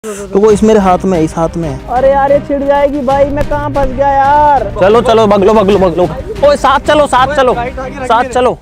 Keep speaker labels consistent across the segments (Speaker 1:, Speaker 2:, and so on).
Speaker 1: वो इस मेरे हाथ में, इस हाथ में है।
Speaker 2: अरे यार ये छिड़ जाएगी भाई, मैं कहाँ फंस गया यार।
Speaker 1: चलो चलो बगलो बगलो बगलो। ओए साथ चलो साथ चलो साथ चलो।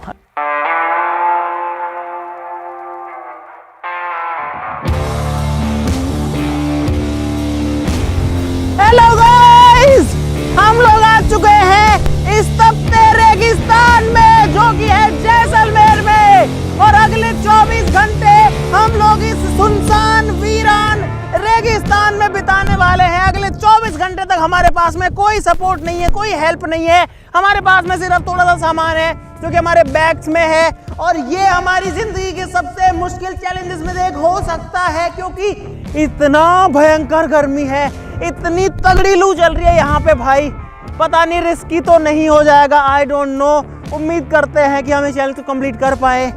Speaker 1: हेलो गाइस, हम लोग आ चुके हैं इस तपते रेगिस्तान में जो कि है जैसलमेर में, और अगले 24 घंटे हम लोग इस सुनसान वीरान रेगिस्तान में बिताने वाले हैं। अगले 24 घंटे तक हमारे पास में कोई सपोर्ट नहीं है, कोई हेल्प नहीं है। हमारे पास में सिर्फ थोड़ा सा सामान है जो कि हमारे बैग्स में है, और ये हमारी जिंदगी के सबसे मुश्किल चैलेंजेस में से एक हो सकता है, क्योंकि इतना भयंकर गर्मी है, इतनी तगड़ी लू चल रही है यहाँ पे भाई। पता नहीं रिस्की तो नहीं हो जाएगा, आई डोंट नो। उम्मीद करते हैं कि हम इस चैलेंज को कंप्लीट कर पाए,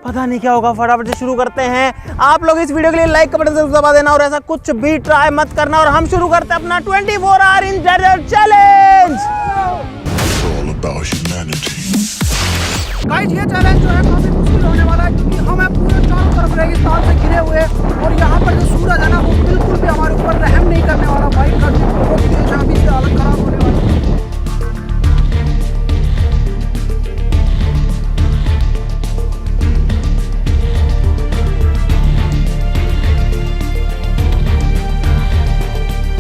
Speaker 1: पता नहीं क्या होगा। फटाफट से शुरू करते हैं। आप लोग इस वीडियो के लिए लाइक का बटन जरूर दबा देना, और ऐसा कुछ भी ट्राई मत करना। और हम शुरू करते हैं अपना 24 hour in desert challenge.
Speaker 2: Guys ये चैलेंज जो है काफी मुश्किल होने वाला है, क्योंकि हम हैं पूरे चारों तरफ रेगिस्तान से घिरे हुए, और यहाँ पर जो सूरज है ना वो बिल्कुल भी हमारे ऊपर रहम नहीं करने वाला भाई। गर्मी बहुत तेज है, अभी से हालत खराब होने वाली है।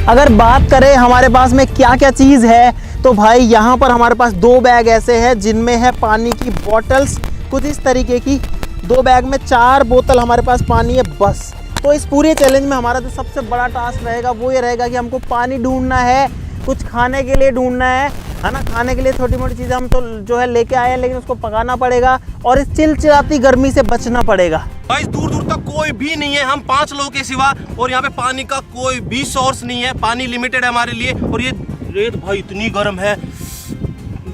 Speaker 1: अगर बात करें हमारे पास में क्या क्या चीज़ है, तो भाई यहाँ पर हमारे पास 2 बैग ऐसे हैं जिनमें है पानी की बॉटल्स, कुछ इस तरीके की। 2 बैग में 4 बोतल हमारे पास पानी है बस। तो इस पूरे चैलेंज में हमारा जो सबसे बड़ा टास्क रहेगा वो ये रहेगा कि हमको पानी ढूंढना है, कुछ खाने के लिए ढूंढना है ना। खाने के लिए छोटी मोटी चीज़ें हम तो जो है लेके आए हैं, लेकिन उसको पकाना पड़ेगा, और इस चिलचिलाती गर्मी से बचना पड़ेगा।
Speaker 3: भाई दूर दूर तक कोई भी नहीं है, हम 5 लोगों के सिवा, और यहाँ पे पानी का कोई भी सोर्स नहीं है। पानी लिमिटेड है हमारे लिए, और ये रेत भाई इतनी गर्म है,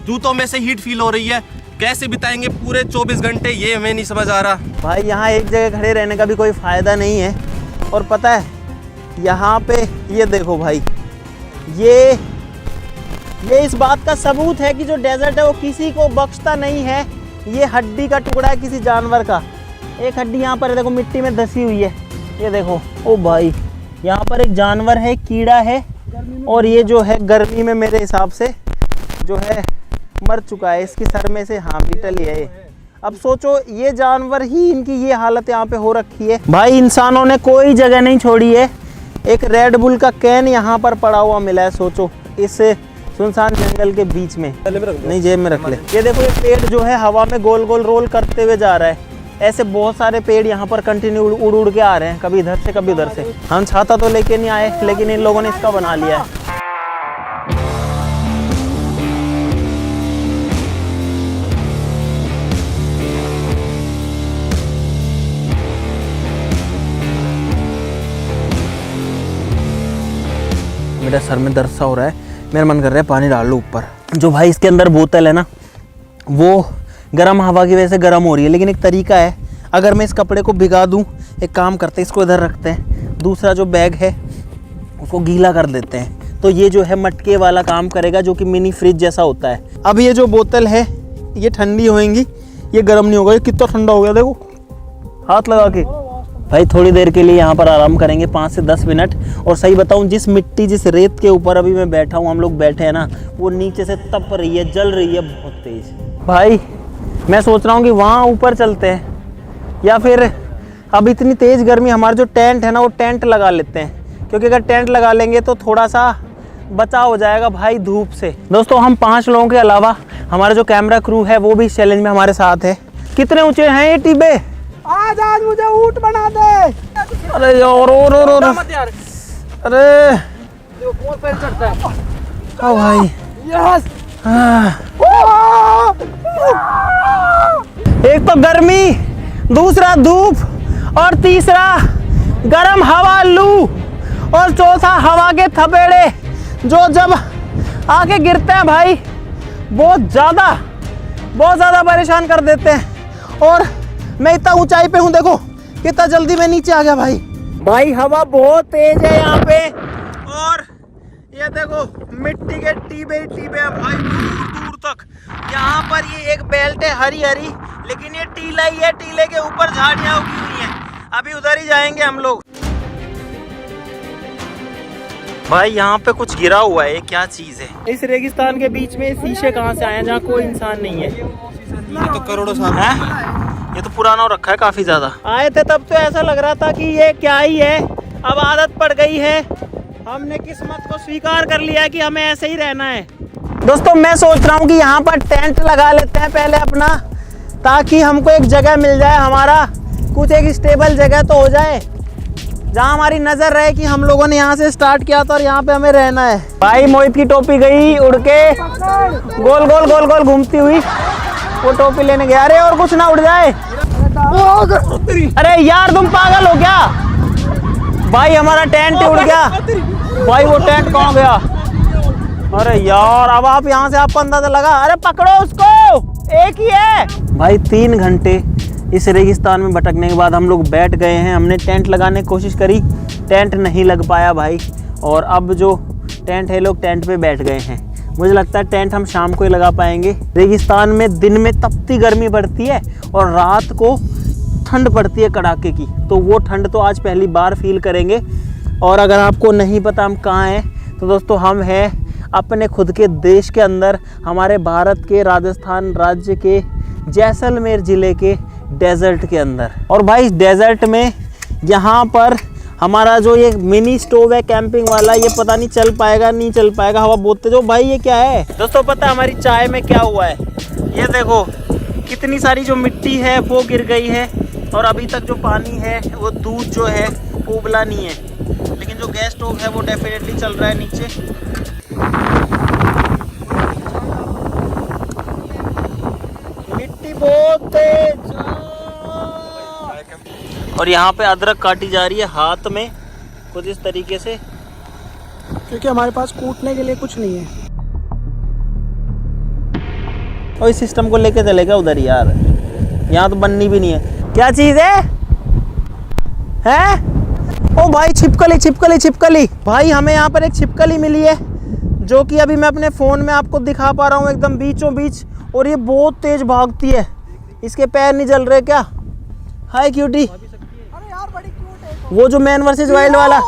Speaker 3: जूतों में से हीट फील हो रही है। कैसे बिताएंगे पूरे 24 घंटे, ये हमें नहीं समझ आ रहा।
Speaker 1: भाई यहाँ एक जगह खड़े रहने का भी कोई फ़ायदा नहीं है। और पता है यहाँ पे ये देखो भाई, ये इस बात का सबूत है कि जो डेजर्ट है वो किसी को बख्शता नहीं है। ये हड्डी का टुकड़ा है किसी जानवर का। एक हड्डी यहाँ पर देखो मिट्टी में धसी हुई है, ये देखो। ओ भाई यहाँ पर एक जानवर है, कीड़ा है, और ये जो है गर्मी में मेरे हिसाब से जो है मर चुका है। इसकी सर में से हाँ बीटल ही है ये। अब सोचो ये जानवर ही इनकी ये हालत यहाँ पे हो रखी है। भाई इंसानों ने कोई जगह नहीं छोड़ी है। एक रेड बुल का कैन यहाँ पर पड़ा हुआ मिला है, सोचो, इस सुनसान जंगल के बीच में। नहीं जेब में रख ले। ये देखो ये पेड़ जो है हवा में गोल गोल रोल करते हुए जा रहा है। ऐसे बहुत सारे पेड़ यहाँ पर कंटिन्यू उड़ उड़ के आ रहे हैं, कभी इधर से कभी उधर से। हम छाता तो लेके नहीं आए, लेकिन इन लोगों ने इसका बना लिया है। मेरा सर में दर्द सा हो रहा है, मेरा मन कर रहा है पानी डाल लो ऊपर। जो भाई इसके अंदर बोतल है ना, वो गर्म हवा की वजह से गर्म हो रही है, लेकिन एक तरीका है। अगर मैं इस कपड़े को भिगा दूं, एक काम करते हैं, इसको इधर रखते हैं, दूसरा जो बैग है उसको गीला कर देते हैं, तो ये जो है मटके वाला काम करेगा, जो कि मिनी फ्रिज जैसा होता है। अब ये जो बोतल है ये ठंडी होएंगी, ये गर्म नहीं होगा। ये कितना ठंडा हो गया देखो, हाथ लगा के। भाई थोड़ी देर के लिए यहाँ पर आराम करेंगे, 5 से 10 मिनट। और सही बताऊँ, जिस मिट्टी जिस रेत के ऊपर अभी मैं बैठा हूँ, हम लोग बैठे हैं ना, वो नीचे से तप रही है, जल रही है बहुत तेज। भाई मैं सोच रहा हूँ कि वहाँ ऊपर चलते हैं, या फिर अब इतनी तेज़ गर्मी, हमारा जो टेंट है ना वो टेंट लगा लेते हैं, क्योंकि अगर टेंट लगा लेंगे तो थोड़ा सा बचाव हो जाएगा भाई धूप से। दोस्तों हम 5 लोगों के अलावा हमारा जो कैमरा क्रू है वो भी इस चैलेंज में हमारे साथ है। कितने ऊंचे हैं ये टिब्बे?
Speaker 2: आज मुझे ऊंट बना दे।
Speaker 1: अरे यार अरे
Speaker 2: कौन पैर चढ़ता है?
Speaker 1: हाँ भाई
Speaker 2: यस।
Speaker 1: एक तो गर्मी, दूसरा धूप, और तीसरा गर्म हवा लू, और चौथा हवा के थपेड़े जो जब आके गिरते हैं भाई बहुत ज़्यादा परेशान कर देते हैं। और मैं इतना ऊंचाई पे हूँ, देखो कितना जल्दी मैं नीचे आ गया भाई हवा बहुत तेज है यहाँ पे, और ये देखो मिट्टी के टीबे हैं भाई दूर दूर तक। यहाँ पर ये एक बेल्ट है हरी हरी, लेकिन ये टीला ही है, टीले के ऊपर झाड़ियाँ उगी हुई हैं। अभी उधर ही जाएंगे हम लोग। भाई यहाँ पे कुछ गिरा हुआ है, ये क्या चीज है? इस रेगिस्तान के बीच में शीशे कहाँ से आए हैं जहाँ कोई इंसान नहीं है?
Speaker 3: ये तो करोड़ों साल
Speaker 1: है? ये तो पुराना हो रखा है काफी ज्यादा। आए थे तब तो ऐसा लग रहा था कि ये क्या ही है, अब आदत पड़ गई है, हमने किस्मत को स्वीकार कर लिया है कि हमें ऐसे ही रहना है। दोस्तों मैं सोच रहा हूँ कि यहाँ पर टेंट लगा लेते हैं पहले अपना, ताकि हमको एक जगह मिल जाए, हमारा कुछ एक स्टेबल जगह तो हो जाए जहाँ हमारी नजर रहे कि हम लोगों ने यहाँ से स्टार्ट किया था और यहाँ पे हमें रहना है। भाई मोहित की टोपी गई उड़ के, गोल गोल गोल गोल घूमती हुई, वो टोपी लेने गया। अरे और कुछ ना उड़ जाए। अरे यार तुम पागल हो क्या भाई, हमारा टेंट उड़ गया भाई, वो टेंट कहाँ गया? अरे यार अब आप यहाँ से आपको अंदाजा लगा। अरे पकड़ो उसको, एक ही है भाई। 3 घंटे इस रेगिस्तान में भटकने के बाद हम लोग बैठ गए हैं। हमने टेंट लगाने की कोशिश करी, टेंट नहीं लग पाया भाई, और अब जो टेंट है लोग टेंट पे बैठ गए हैं। मुझे लगता है टेंट हम शाम को ही लगा पाएंगे। रेगिस्तान में दिन में तपती गर्मी पड़ती है और रात को ठंड पड़ती है कड़ाके की, तो वो ठंड तो आज पहली बार फील करेंगे। और अगर आपको नहीं पता हम कहाँ हैं, तो दोस्तों हम हैं अपने खुद के देश के अंदर, हमारे भारत के राजस्थान राज्य के जैसलमेर ज़िले के डेजर्ट के अंदर। और भाई इस डेजर्ट में यहाँ पर हमारा जो ये मिनी स्टोव है कैंपिंग वाला, ये पता नहीं चल पाएगा नहीं चल पाएगा, हवा बहुत तेज। भाई ये क्या है दोस्तों, पता है हमारी चाय में क्या हुआ है? ये देखो कितनी सारी जो मिट्टी है वो गिर गई है, और अभी तक जो पानी है वो दूध जो है वो उबला नहीं है, लेकिन जो गैस स्टोव है वो डेफिनेटली चल रहा है नीचे। मिट्टी बहुत तेज, और यहाँ पे अदरक काटी जा रही है हाथ में कुछ इस तरीके से,
Speaker 2: क्योंकि हमारे पास कूटने के लिए कुछ नहीं है।
Speaker 1: और इस सिस्टम को लेके चलेगा उधर यार, यहाँ तो बननी भी नहीं है। क्या चीज है? ओ भाई छिपकली छिपकली छिपकली। भाई हमें यहाँ पर एक छिपकली मिली है, जो कि अभी मैं अपने फ़ोन में आपको दिखा पा रहा हूँ एकदम बीचों बीच, और ये बहुत तेज भागती है। इसके पैर नहीं जल रहे क्या? हाय क्यूटी।
Speaker 2: अरे यार बड़ी क्यूट है।
Speaker 1: वो जो मैन वर्सेस वाइल्ड वाला,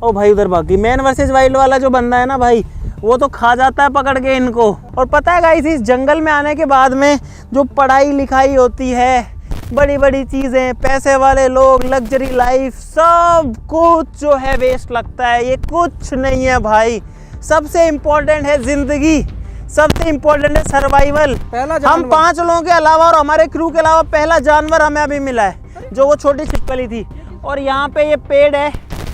Speaker 1: ओ भाई उधर भागी। मैन वर्सेस वाइल्ड वाला जो बंदा है ना भाई, वो तो खा जाता है पकड़ के इनको। और पता है गाइस, इस जंगल में आने के बाद में जो पढ़ाई लिखाई होती है, बड़ी बड़ी चीज़ें, पैसे वाले लोग, लग्जरी लाइफ, सब कुछ जो है वेस्ट लगता है। ये कुछ नहीं है भाई। सबसे इम्पोर्टेंट है ज़िंदगी, सबसे इम्पोर्टेंट है सर्वाइवल। हम 5 लोगों के अलावा और हमारे क्रू के अलावा पहला जानवर हमें अभी मिला है, जो वो छोटी छिपकली थी। और यहाँ पे ये पेड़ है,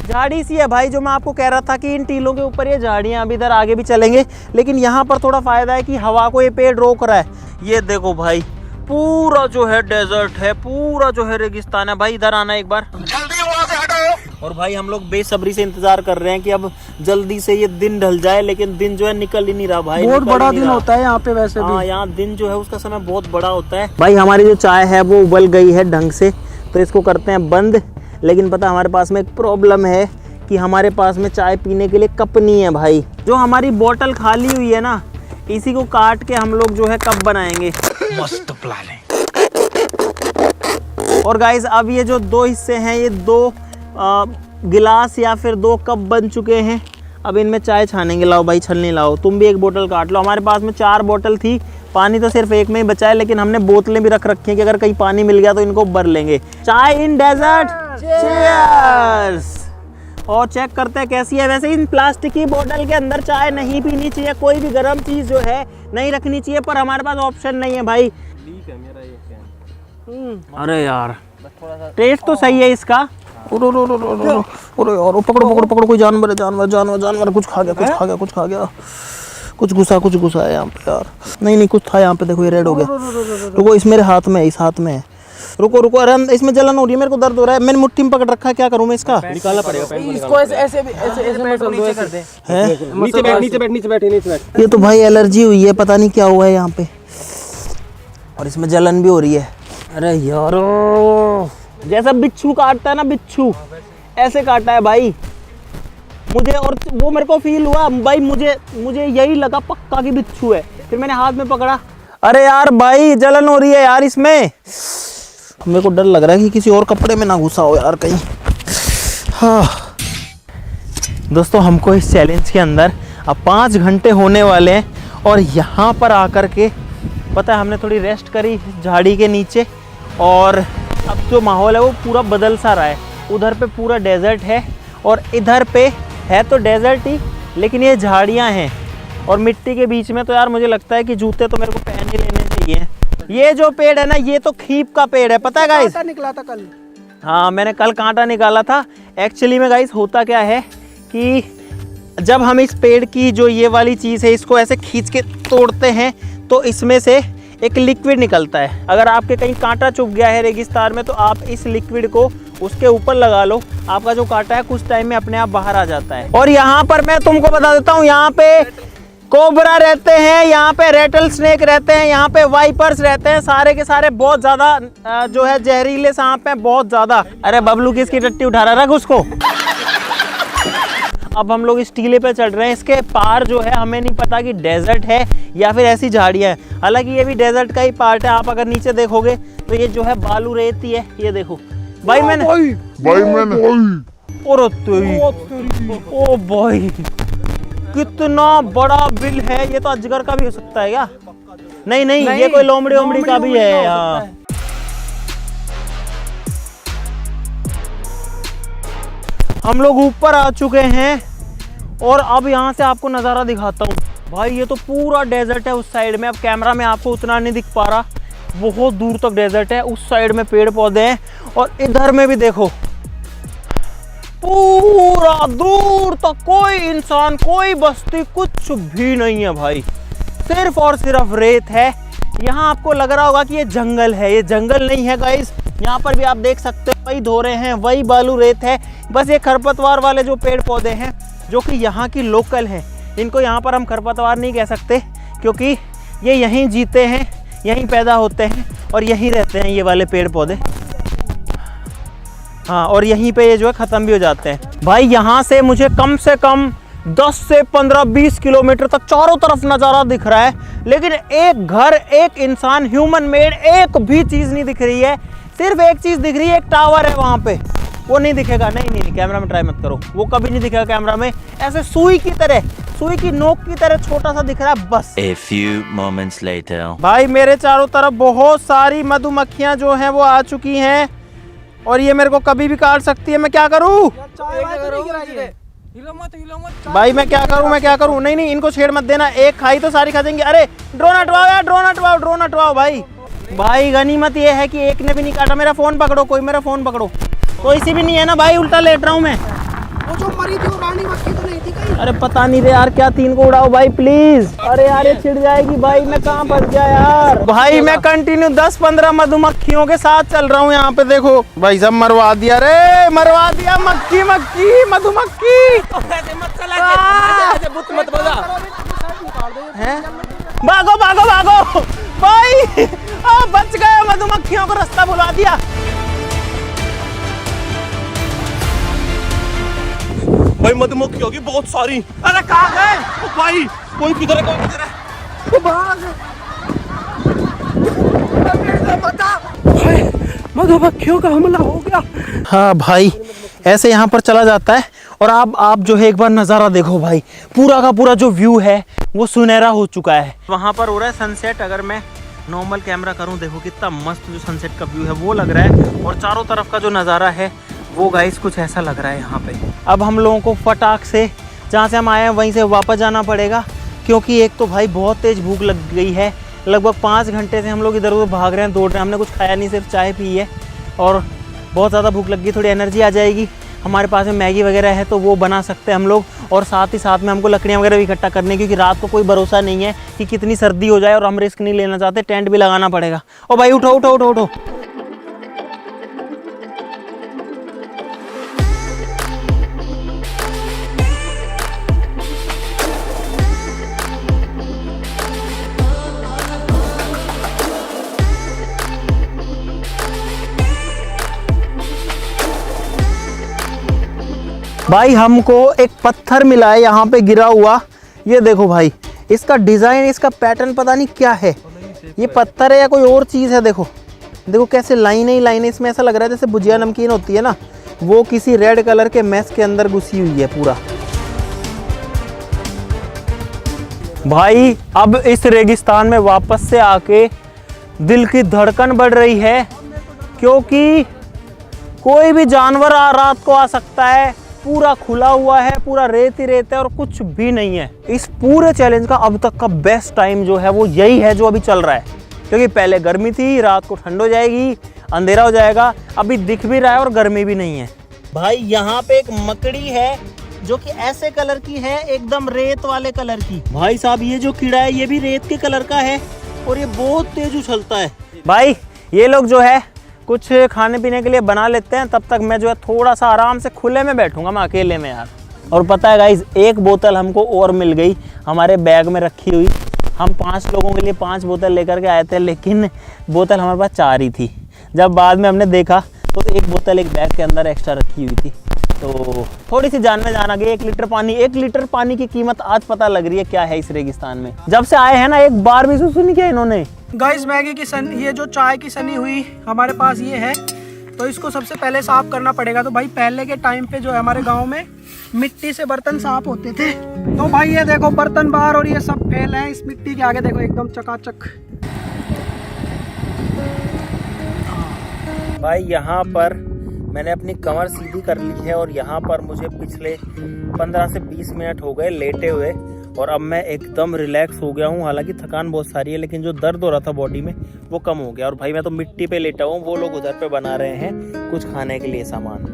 Speaker 1: झाड़ी सी है भाई, जो मैं आपको कह रहा था कि इन टीलों के ऊपर ये झाड़ियाँ, अभी इधर आगे भी चलेंगे, लेकिन यहाँ पर थोड़ा फ़ायदा है कि हवा को ये पेड़ रोक रहा है। ये देखो भाई, पूरा जो है डेजर्ट है, पूरा जो है रेगिस्तान है भाई। इधर आना एक बार, जल्दी वहाँ से हटो। और भाई हम लोग बेसब्री से इंतजार कर रहे हैं कि अब जल्दी से ये दिन ढल जाए, लेकिन दिन जो है निकल ही नहीं रहा भाई।
Speaker 2: बहुत बड़ा दिन होता है यहाँ पे वैसे भी।
Speaker 1: हाँ, यहाँ दिन जो है उसका समय बहुत बड़ा होता है भाई। हमारी जो चाय है वो उबल गई है ढंग से, तो इसको करते हैं बंद। लेकिन पता हमारे पास में एक प्रॉब्लम है कि हमारे पास में चाय पीने के लिए कप नहीं है भाई। जो हमारी बोतल खाली हुई है ना, इसी को काट के हम लोग जो है कप बनाएंगे। मस्त प्लान है। और गाइस अब ये जो 2 हिस्से हैं, ये 2 गिलास या फिर 2 कप बन चुके हैं। अब इनमें चाय छानेंगे। लाओ भाई छलनी लाओ, तुम भी एक बोतल काट लो। हमारे पास में 4 बोतल थी, पानी तो सिर्फ एक में ही बचा है, लेकिन हमने बोतलें भी रख रखी हैं कि अगर कहीं पानी मिल गया तो इनको भर लेंगे। चाय इन डेजर्ट, चीयर्स। और चेक करते हैं कैसी है। वैसे इन प्लास्टिक की बोतल के अंदर चाय नहीं पीनी चाहिए, कोई भी गर्म चीज़ जो है नहीं रखनी चाहिए, पर हमारे पास ऑप्शन नहीं है भाई। लीक है मेरा ये कैन। अरे यार टेस्ट तो सही है इसका। अरे यार पकड़ो पकड़ो पकड़ो, कोई जानवर है, जानवर जानवर जानवर, कुछ खा गया कुछ खा गया कुछ खा गया, कुछ घुसा है यहाँ पे यार। नहीं कुछ था यहाँ पे, देखो ये रेड हो गया। रुको, इस मेरे हाथ में है, इस हाथ में है। रुको रुको, अरे इसमें जलन हो रही है, मेरे को दर्द हो रहा है। मैंने मुट्ठी में पकड़ रखा है, क्या करूँ मैं इसका? निकालना पड़ेगा
Speaker 2: इसको। ऐसे कर दे।
Speaker 3: नीचे बैठ।
Speaker 1: ये तो भाई एलर्जी हुई है, पता नहीं क्या हुआ है यहाँ पे, और इसमें जलन भी हो रही है। अरे यार जैसा बिच्छू काटता है ना, बिच्छू ऐसे काटा है भाई मुझे। और वो मेरे को फील हुआ भाई, मुझे यही लगा पक्का कि बिच्छू है। फिर मैंने हाथ में पकड़ा, अरे यार भाई जलन हो रही है यार इसमें। मेरे को डर लग रहा है कि किसी और कपड़े में ना घुसा हो यार कहीं। हाँ दोस्तों हमको इस चैलेंज के अंदर अब 5 घंटे होने वाले हैं और यहाँ पर आकर के पता है हमने थोड़ी रेस्ट करी झाड़ी के नीचे और अब जो माहौल है वो पूरा बदल सा रहा है। उधर पे पूरा डेजर्ट है और इधर पे है तो डेजर्ट ही, लेकिन ये झाड़ियाँ हैं और मिट्टी के बीच में। तो यार मुझे लगता है कि जूते तो मेरे को पहन ही लेने चाहिए। ये जो पेड़ है ना ये तो खीप का पेड़ है, पता है गाइस?
Speaker 2: कांटा निकला था कल।
Speaker 1: हाँ मैंने कल कांटा निकाला था। एक्चुअली में गाइस होता क्या है कि जब हम इस पेड़ की जो ये वाली चीज़ है इसको ऐसे खींच के तोड़ते हैं तो इसमें से एक लिक्विड निकलता है। अगर आपके कहीं कांटा चुभ गया है रेगिस्तान में तो आप इस लिक्विड को उसके ऊपर लगा लो, आपका जो कांटा है कुछ टाइम में अपने आप बाहर आ जाता है। और यहाँ पर मैं तुमको बता देता हूँ, यहाँ पे कोबरा रहते हैं, यहाँ पे रेटल स्नेक रहते हैं, यहाँ पे वाइपर्स रहते हैं, सारे के सारे बहुत ज़्यादा जो है जहरीले सांप हैं, बहुत ज़्यादा। अरे बबलू किसकी टट्टी उठा रहा, रख उसको। अब हम लोग इस टीले पे चढ़ रहे हैं। इसके पार जो है हमें नहीं पता कि डेजर्ट है या फिर ऐसी झाड़ियाँ हैं। हालांकि ये भी डेजर्ट का ही पार्ट है। आप अगर नीचे देखोगे तो ये जो है बालू रेती है। ये देखो भाई मैंने ओ भाई कितना बड़ा बिल है। ये तो अजगर का भी हो सकता है क्या? नहीं नहीं, ये कोई लोमड़ी ओमड़ी का भी है यहाँ। हम लोग ऊपर आ चुके हैं और अब यहाँ से आपको नज़ारा दिखाता हूँ। भाई ये तो पूरा डेजर्ट है उस साइड में। अब कैमरा में आपको उतना नहीं दिख पा रहा, बहुत दूर तक डेजर्ट है। उस साइड में पेड़ पौधे हैं और इधर में भी देखो पूरा दूर तक कोई इंसान, कोई बस्ती, कुछ भी नहीं है भाई। सिर्फ और सिर्फ रेत है। यहाँ आपको लग रहा होगा कि ये जंगल है, ये जंगल नहीं है गाइस। यहाँ पर भी आप देख सकते हो वही धोरे हैं, वही बालू रेत है। बस ये खरपतवार वाले जो पेड़ पौधे हैं जो कि यहाँ की लोकल हैं, इनको यहाँ पर हम खरपतवार नहीं कह सकते क्योंकि ये यहीं जीते हैं, यहीं पैदा होते हैं और यहीं रहते हैं ये वाले पेड़ पौधे। हाँ, और यहीं पे ये जो है ख़त्म भी हो जाते हैं। भाई यहाँ से मुझे कम से कम 10 से 15-20 किलोमीटर तक चारों तरफ नज़ारा दिख रहा है, लेकिन एक घर, एक इंसान, ह्यूमन मेड एक भी चीज़ नहीं दिख रही है। सिर्फ एक चीज़ दिख रही है, एक टावर है वहाँ पे, वो नहीं दिखेगा। नहीं नहीं नहीं, कैमरा में ट्राई मत करो, वो कभी नहीं दिखेगा कैमरा में। ऐसे सुई की तरह, सुई की नोक की तरह छोटा सा दिख रहा है बस।
Speaker 4: A few moments later.
Speaker 1: भाई मेरे चारों तरफ बहुत सारी मधुमक्खियाँ जो हैं वो आ चुकी हैं और ये मेरे को कभी भी काट सकती है। मैं क्या करूँ भाई, मैं क्या करूँ? नहीं नहीं, इनको छेड़ मत देना, एक खाई तो सारी खा देंगे। अरे ड्रोन हटवाओ यार, ड्रोन हटवाओ भाई। गनीमत ये है कि एक ने भी नहीं काटा। मेरा फोन पकड़ो, कोई मेरा फोन पकड़ो। कोई सी भी नहीं है ना भाई, उल्टा लेट रहा हूँ मैं।
Speaker 2: वो जो मरी थी वो रानी मक्खी तो नहीं थी कहीं?
Speaker 1: अरे पता नहीं रे यार, क्या 3 को उड़ाओ भाई प्लीज। अरे यार ये छिड़ जाएगी भाई, मैं कहाँ फंस गया यार। भाई मैं कंटिन्यू 10-15 मधुमक्खियों के साथ चल रहा हूँ। यहाँ पे देखो भाई सब मरवा दिया रे, मरवा दिया। मक्खी मधुमक्खी भागो भाई, बच गए। मधुमक्खियों को रास्ता बुला दिया।
Speaker 3: भाई मधुमक्खी होगी बहुत सारी। अरे कहाँ गए भाई? कोई किधर है?
Speaker 2: मधुमक्खियों का हमला हो गया।
Speaker 1: हाँ भाई, ऐसे यहाँ पर चला जाता है। और आप जो है एक बार नज़ारा देखो भाई, पूरा का पूरा जो व्यू है वो सुनहरा हो चुका है। वहाँ पर हो रहा है सनसेट। अगर मैं नॉर्मल कैमरा करूँ, देखो कितना मस्त जो सनसेट का व्यू है वो लग रहा है। और चारों तरफ का जो नज़ारा है वो गाइस कुछ ऐसा लग रहा है यहाँ पे। अब हम लोगों को फटाक से जहाँ से हम आए हैं वहीं से वापस जाना पड़ेगा, क्योंकि एक तो भाई बहुत तेज़ भूख लग गई है। लगभग 5 घंटे से हम लोग इधर उधर भाग रहे हैं, दौड़ रहे हैं। हमने कुछ खाया नहीं, सिर्फ चाय पी है और बहुत ज़्यादा भूख लग गई। थोड़ी एनर्जी आ जाएगी, हमारे पास में मैगी वगैरह है तो वो बना सकते हैं हम लोग। और साथ ही साथ में हमको लकड़ियाँ वगैरह भी इकट्ठा करनी, क्योंकि रात को कोई भरोसा नहीं है कि कितनी सर्दी हो जाए और हम रिस्क नहीं लेना चाहते। टेंट भी लगाना पड़ेगा। ओ भाई उठो उठो उठो उठो। भाई हमको एक पत्थर मिला है यहाँ पे गिरा हुआ। ये देखो भाई, इसका डिज़ाइन, इसका पैटर्न पता नहीं क्या है। ये पत्थर है या कोई और चीज़ है। देखो देखो कैसे लाइनें ही लाइनें। इसमें ऐसा लग रहा है जैसे भुजिया नमकीन होती है ना, वो किसी रेड कलर के मैस के अंदर घुसी हुई है पूरा। भाई अब इस रेगिस्तान में वापस से आके दिल की धड़कन बढ़ रही है, क्योंकि कोई भी जानवर रात को आ सकता है। पूरा खुला हुआ है, पूरा रेत ही रेत है और कुछ भी नहीं है। इस पूरे चैलेंज का अब तक का बेस्ट टाइम जो है वो यही है जो अभी चल रहा है, क्योंकि पहले गर्मी थी, रात को ठंड हो जाएगी, अंधेरा हो जाएगा। अभी दिख भी रहा है और गर्मी भी नहीं है। भाई यहाँ पे एक मकड़ी है जो कि ऐसे कलर की है, एकदम रेत वाले कलर की। भाई साहब ये जो कीड़ा है ये भी रेत के कलर का है और ये बहुत तेज उछलता है। भाई ये लोग जो है कुछ खाने पीने के लिए बना लेते हैं, तब तक मैं जो है थोड़ा सा आराम से खुले में बैठूंगा मैं अकेले में यार। और पता है गाइस, एक बोतल हमको और मिल गई हमारे बैग में रखी हुई। हम 5 लोगों के लिए 5 बोतल लेकर के आए थे, लेकिन बोतल हमारे पास 4 ही थी। जब बाद में हमने देखा तो एक बोतल एक बैग के अंदर एक्स्ट्रा रखी हुई थी, तो थोड़ी सी जान में जान आ गई। 1 लीटर पानी की कीमत आज पता लग रही है क्या है इस रेगिस्तान में। जब से आए हैं ना एक बार भी सुसु नहीं किया इन्होंने।
Speaker 2: गाइस मैगी की ये जो चाय की सनी हुई हमारे पास ये है, तो इसको सबसे पहले साफ करना पड़ेगा। तो भाई पहले के टाइम पे जो है हमारे गांव में मिट्टी से बर्तन साफ होते थे। तो भाई ये देखो बर्तन बाहर और ये सब फैल है इस मिट्टी के आगे, देखो एकदम चकाचक।
Speaker 1: भाई यहाँ पर मैंने अपनी कमर सीधी कर ली है और यहाँ पर मुझे पिछले 15 से 20 मिनट हो गए लेटे हुए और अब मैं एकदम रिलैक्स हो गया हूँ। हालांकि थकान बहुत सारी है, लेकिन जो दर्द हो रहा था बॉडी में वो कम हो गया। और भाई मैं तो मिट्टी पे लेटा हूँ, वो लोग उधर पे बना रहे हैं कुछ खाने के लिए सामान।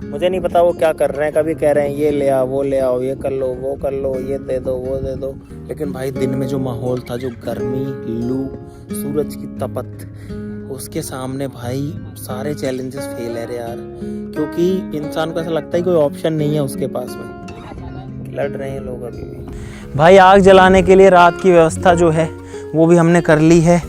Speaker 1: मुझे नहीं पता वो क्या कर रहे हैं, कभी कह रहे हैं ये ले आओ, वो ले आओ, ये कर लो, वो कर लो, ये दे दो, वो दे दो। लेकिन भाई दिन में जो माहौल था, जो गर्मी, लू, सूरज की तपत, उसके सामने भाई सारे चैलेंजेस फेल है रे यार। क्योंकि इंसान को ऐसा लगता है कोई ऑप्शन नहीं है उसके पास में। लड़ रहे हैं लोग अभी भी। भाई आग जलाने के लिए रात की व्यवस्था जो है वो भी हमने कर ली है।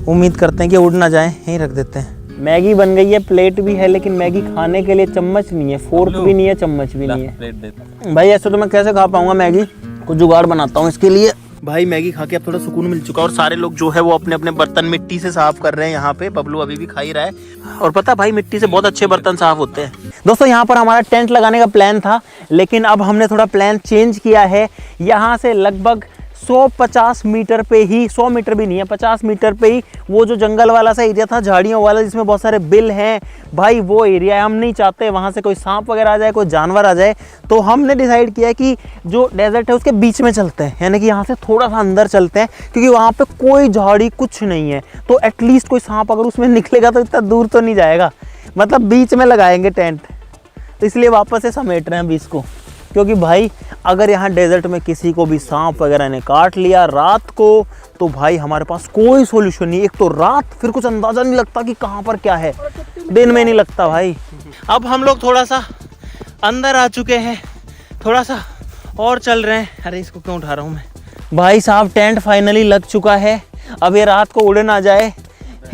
Speaker 1: उम्मीद करते हैं कि उड़ ना जाए, यहीं रख देते हैं। मैगी बन गई है, प्लेट भी है, लेकिन मैगी खाने के लिए चम्मच नहीं है, फोर्क भी नहीं है, चम्मच भी नहीं है। भाई ऐसे तो मैं कैसे खा पाऊंगा मैगी, कुछ जुगाड़ बनाता हूँ इसके लिए। भाई मैगी खा के अब थोड़ा सुकून मिल चुका और सारे लोग जो है वो अपने अपने बर्तन मिट्टी से साफ कर रहे हैं। यहाँ पे बबलू अभी भी खा ही रहा है और पता भाई मिट्टी से बहुत अच्छे बर्तन साफ होते हैं। दोस्तों यहाँ पर हमारा टेंट लगाने का प्लान था, लेकिन अब हमने थोड़ा प्लान चेंज किया है। यहाँ से लगभग 150 मीटर पे ही, 100 मीटर भी नहीं है, 50 मीटर पे ही वो जो जंगल वाला सा एरिया था, झाड़ियों वाला, जिसमें बहुत सारे बिल हैं, भाई वो एरिया है। हम नहीं चाहते वहाँ से कोई सांप वगैरह आ जाए, कोई जानवर आ जाए। तो हमने डिसाइड किया कि जो डेजर्ट है उसके बीच में चलते हैं, यानी कि यहाँ से थोड़ा सा अंदर चलते हैं, क्योंकि वहाँ पे कोई झाड़ी कुछ नहीं है। तो एटलीस्ट कोई सांप अगर उसमें निकलेगा तो इतना दूर तो नहीं जाएगा, मतलब बीच में लगाएंगे टेंट। तो इसलिए वापस से समेट रहे हैं बीच को, क्योंकि भाई अगर यहाँ डेजर्ट में किसी को भी सांप वगैरह ने काट लिया रात को, तो भाई हमारे पास कोई सॉल्यूशन नहीं। एक तो रात, फिर कुछ अंदाज़ा नहीं लगता कि कहाँ पर क्या है, दिन में नहीं लगता भाई। अब हम लोग थोड़ा सा अंदर आ चुके हैं, थोड़ा सा और चल रहे हैं। अरे इसको क्यों उठा रहा हूँ मैं। भाई साहब टेंट फाइनली लग चुका है। अब ये रात को उड़े ना जाए,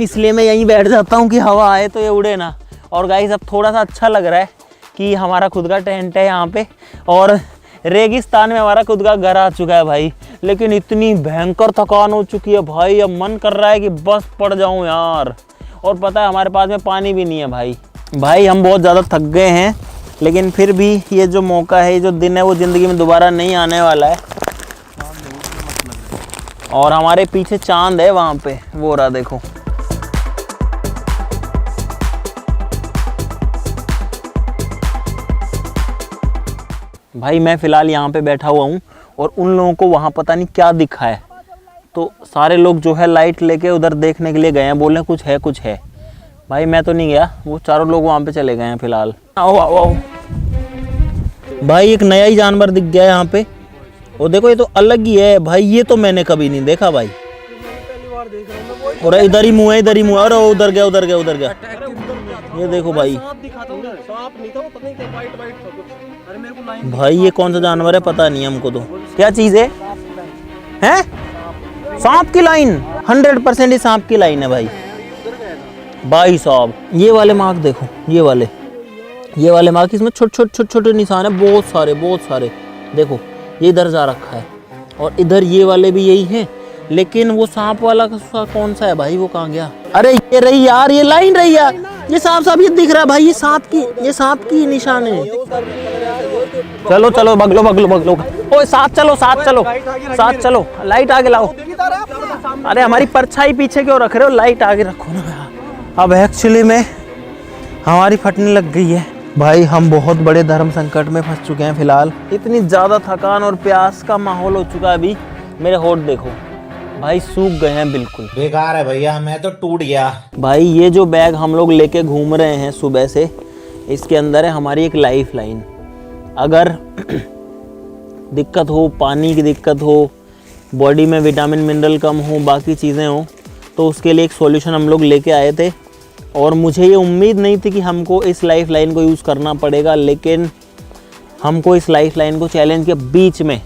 Speaker 1: इसलिए मैं यहीं बैठ जाता हूँ कि हवा आए तो ये उड़े ना। और गाइस अब थोड़ा सा अच्छा लग रहा है कि हमारा खुद का टेंट है यहाँ पे, और रेगिस्तान में हमारा खुद का घर आ चुका है भाई। लेकिन इतनी भयंकर थकान हो चुकी है भाई, अब मन कर रहा है कि बस पड़ जाऊँ यार। और पता है हमारे पास में पानी भी नहीं है भाई हम बहुत ज़्यादा थक गए हैं, लेकिन फिर भी ये जो मौका है, ये जो दिन है, वो ज़िंदगी में दोबारा नहीं आने वाला है। और हमारे पीछे चांद है वहाँ पे, वो रहा देखो। भाई मैं फ़िलहाल यहाँ पे बैठा हुआ हूँ और उन लोगों को वहाँ पता नहीं क्या दिखा है, तो सारे लोग जो है लाइट लेके उधर देखने के लिए गए हैं, बोल रहे हैं कुछ है। भाई मैं तो नहीं गया, वो चारों लोग वहाँ पे चले गए हैं फ़िलहाल। आओ आओ आओ भाई, एक नया ही जानवर दिख गया है यहाँ पे। वो देखो, ये तो अलग ही है भाई, ये तो मैंने कभी नहीं देखा भाई। और इधर ही मुँह है, इधर ही मुँह है। अरे उधर गया। ये देखो भाई, भाई ये कौन सा जानवर है पता नहीं हमको तो। क्या चीज है? सांप की लाइन, 100% ही सांप की लाइन है भाई साहब। ये वाले मार्क देखो, ये वाले मार्क, इसमें छोटे निशान है, बहुत सारे देखो। ये इधर जा रखा है और इधर ये वाले भी यही हैं, लेकिन वो सांप वाला कौन सा है भाई, वो कहाँ गया? अरे ये रही यार, ये लाइन रही यार, ये सांप ये दिख रहा है भाई, ये सांप की निशान है। चलो भगलो। ओए साथ चलो साथ चलो साथ चलो, लाइट आगे लाओ। अरे हमारी परछाई पीछे क्यों रख रहे हो, लाइट आगे रखो ना यार। अब एक्चुअली में हमारी फटने लग गई है भाई, हम बहुत बड़े धर्म संकट में फंस चुके हैं फिलहाल। इतनी ज़्यादा थकान और प्यास का माहौल हो चुका है। अभी मेरे होठ देखो भाई, सूख गए हैं बिल्कुल,
Speaker 5: बेकार है भैया, मैं तो टूट गया
Speaker 1: भाई। ये जो बैग हम लोग लेके घूम रहे हैं सुबह से, इसके अंदर है हमारी एक लाइफ लाइन। अगर दिक्कत हो, पानी की दिक्कत हो, बॉडी में विटामिन मिनरल कम हो, बाकी चीज़ें हो, तो उसके लिए एक सॉल्यूशन हम लोग लेके आए थे। और मुझे ये उम्मीद नहीं थी कि हमको इस लाइफ लाइन को यूज़ करना पड़ेगा, लेकिन हमको इस लाइफ लाइन को चैलेंज के बीच में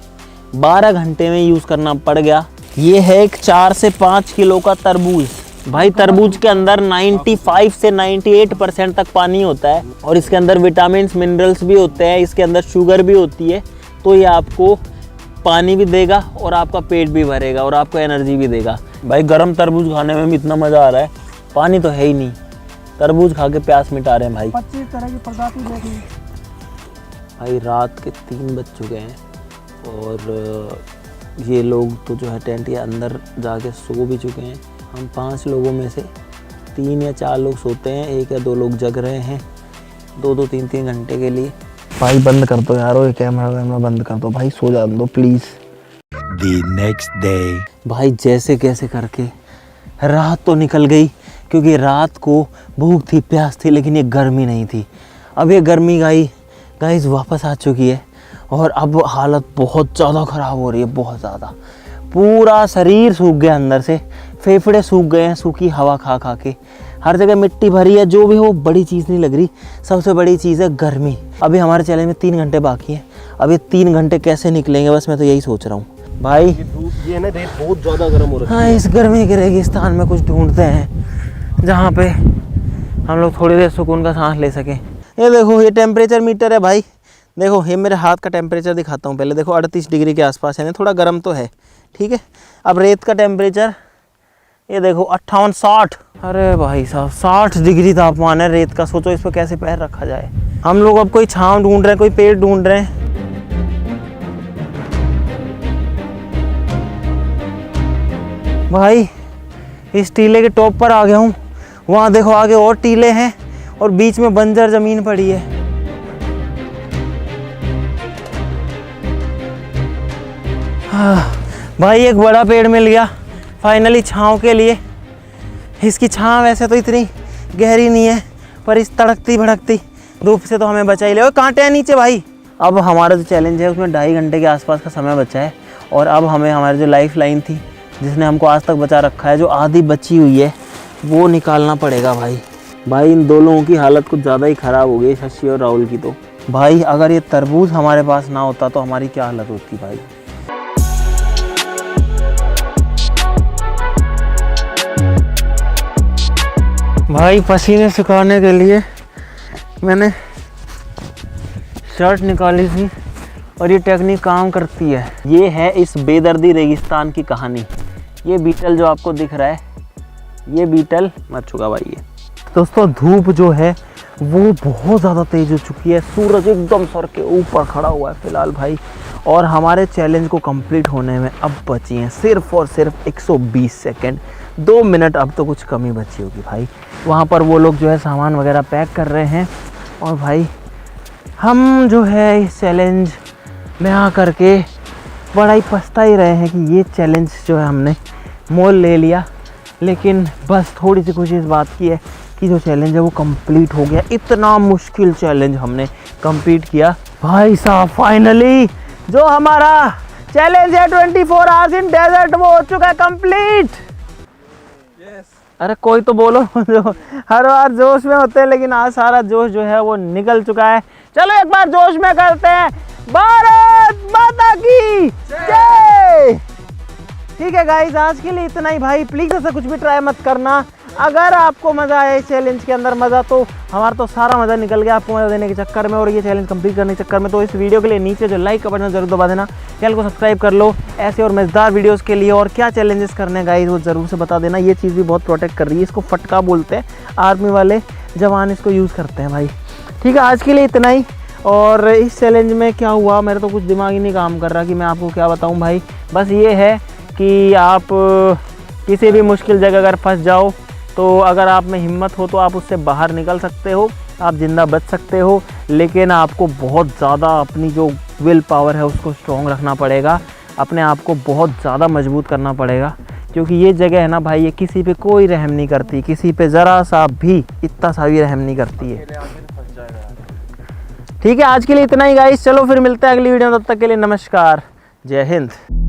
Speaker 1: 12 घंटे में यूज़ करना पड़ गया। ये है एक 4 से 5 किलो का तरबूज भाई। तरबूज के अंदर 95 से 98% तक पानी होता है और इसके अंदर विटामिन मिनरल्स भी होते हैं, इसके अंदर शुगर भी होती है। तो ये आपको पानी भी देगा और आपका पेट भी भरेगा और आपको एनर्जी भी देगा भाई। गर्म तरबूज खाने में भी इतना मज़ा आ रहा है, पानी तो है ही नहीं, तरबूज खा के प्यास मिटा रहे हैं भाई।
Speaker 2: 25 तरह की प्रजाति देखी
Speaker 1: भाई। रात के 3 बज चुके हैं और ये लोग तो जो है टेंट के अंदर जाके सो भी चुके हैं। हम 5 लोगों में से 3 या 4 लोग सोते हैं, 1 या 2 लोग जग रहे हैं 2-2, 3-3 घंटे के लिए। भाई बंद कर दो यार, ये कैमरा बंद कर दो भाई, सो जाने दो प्लीज़।
Speaker 5: The next day
Speaker 1: भाई जैसे कैसे करके रात तो निकल गई, क्योंकि रात को भूख थी, प्यास थी, लेकिन ये गर्मी नहीं थी। अब ये गर्मी गाइस वापस आ चुकी है और अब हालत बहुत ज़्यादा ख़राब हो रही है, बहुत ज़्यादा। पूरा शरीर सूख गया अंदर से, फेफड़े सूख गए हैं सूखी हवा खा खा के, हर जगह मिट्टी भरी है। जो भी हो बड़ी चीज़ नहीं लग रही, सबसे बड़ी चीज़ है गर्मी। अभी हमारे चैलेंज में 3 घंटे बाकी हैं, अब ये 3 घंटे कैसे निकलेंगे, बस मैं तो यही सोच रहा हूँ भाई।
Speaker 3: ये ना रेत बहुत ज़्यादा गर्म हो रहा है।
Speaker 1: हाँ, इस गर्मी के रेगिस्तान में कुछ ढूंढते हैं जहाँ पे हम लोग थोड़ी देर सुकून का सांस ले सकें। ये देखो, ये टेम्परेचर मीटर है भाई। देखो ये मेरे हाथ का टेम्परेचर दिखाता हूँ पहले। देखो 38 डिग्री के आसपास है, थोड़ा गर्म तो है, ठीक है। अब रेत का टेम्परेचर ये देखो 58-60। अरे भाई साहब 60 डिग्री तापमान है रेत का। सोचो इस पर कैसे पैर रखा जाए। हम लोग अब कोई छांव ढूंढ रहे हैं, कोई पेड़ ढूंढ रहे हैं। भाई इस टीले के टॉप पर आ गया हूँ। वहाँ देखो आगे और टीले हैं और बीच में बंजर ज़मीन पड़ी है। भाई एक बड़ा पेड़ मिल गया फाइनली छाँव के लिए। इसकी छाँव वैसे तो इतनी गहरी नहीं है, पर इस तड़कती भड़कती धूप से तो हमें बचा ही ले। और कांटे हैं नीचे भाई। अब हमारा जो चैलेंज है उसमें 2.5 घंटे के आसपास का समय बचा है और अब हमें हमारी जो लाइफ लाइन थी जिसने हमको आज तक बचा रखा है, जो आधी बची हुई है, वो निकालना पड़ेगा भाई। भाई इन 2 लोगों की हालत कुछ ज़्यादा ही ख़राब हो गई, शशि और राहुल की। तो भाई अगर ये तरबूज हमारे पास ना होता तो हमारी क्या हालत होती भाई। भाई पसीने सुखाने के लिए मैंने शर्ट निकाली थी और ये टेक्निक काम करती है। ये है इस बेदर्दी रेगिस्तान की कहानी। ये बीटल जो आपको दिख रहा है, ये बीटल मर चुका भाई। ये दोस्तों धूप जो है वो बहुत ज़्यादा तेज़ हो चुकी है, सूरज एकदम सर के ऊपर खड़ा हुआ है फ़िलहाल भाई। और हमारे चैलेंज को कंप्लीट होने में अब बची हैं सिर्फ़ और सिर्फ 120 सेकंड, 2 मिनट। अब तो कुछ कमी बची होगी भाई। वहाँ पर वो लोग जो है सामान वगैरह पैक कर रहे हैं और भाई हम जो है इस चैलेंज में आ करके बड़ा ही पछता ही रहे हैं कि ये चैलेंज जो है हमने मोल ले लिया। लेकिन बस थोड़ी सी खुशी इस बात की है कि जो चैलेंज है वो कंप्लीट हो गया। इतना मुश्किल चैलेंज हमने कंप्लीट किया भाई साहब। फाइनली जो हमारा चैलेंज है 24 आवर्स इन डेजर्ट, वो हो चुका है कंप्लीट। अरे कोई तो बोलो, जो हर बार जोश में होते हैं लेकिन आज सारा जोश जो है वो निकल चुका है। चलो एक बार जोश में करते हैं भारत माता की जय। ठीक है गाइस, आज के लिए इतना ही भाई। प्लीज़ ऐसा कुछ भी ट्राई मत करना। अगर आपको मज़ा आया इस चैलेंज के अंदर, मज़ा तो हमारा तो सारा मज़ा निकल गया आपको मज़ा देने के चक्कर में और ये चैलेंज कंप्लीट करने के चक्कर में। तो इस वीडियो के लिए नीचे जो लाइक का बटन जरूर दबा देना, चैनल को सब्सक्राइब कर लो ऐसे और मज़ेदार वीडियोस के लिए। और क्या चैलेंजेस करने गाइस वो ज़रूर से बता देना। ये चीज़ भी बहुत प्रोटेक्ट कर रही है, इसको फटका बोलते हैं, आर्मी वाले जवान इसको यूज़ करते हैं भाई। ठीक है, आज के लिए इतना ही। और इस चैलेंज में क्या हुआ, मेरा तो कुछ दिमाग ही नहीं काम कर रहा कि मैं आपको क्या बताऊं भाई। बस ये है कि आप किसी भी मुश्किल जगह अगर फंस जाओ तो अगर आप में हिम्मत हो तो आप उससे बाहर निकल सकते हो, आप ज़िंदा बच सकते हो। लेकिन आपको बहुत ज़्यादा अपनी जो विल पावर है उसको स्ट्रॉन्ग रखना पड़ेगा, अपने आप को बहुत ज़्यादा मजबूत करना पड़ेगा, क्योंकि ये जगह है ना भाई, ये किसी पे कोई रहम नहीं करती, किसी पे ज़रा सा भी इतना सा भी रहम नहीं करती है। ठीक है, आज के लिए इतना ही गाइस, चलो फिर मिलते हैं अगली वीडियो में, तब तक के लिए नमस्कार, जय हिंद।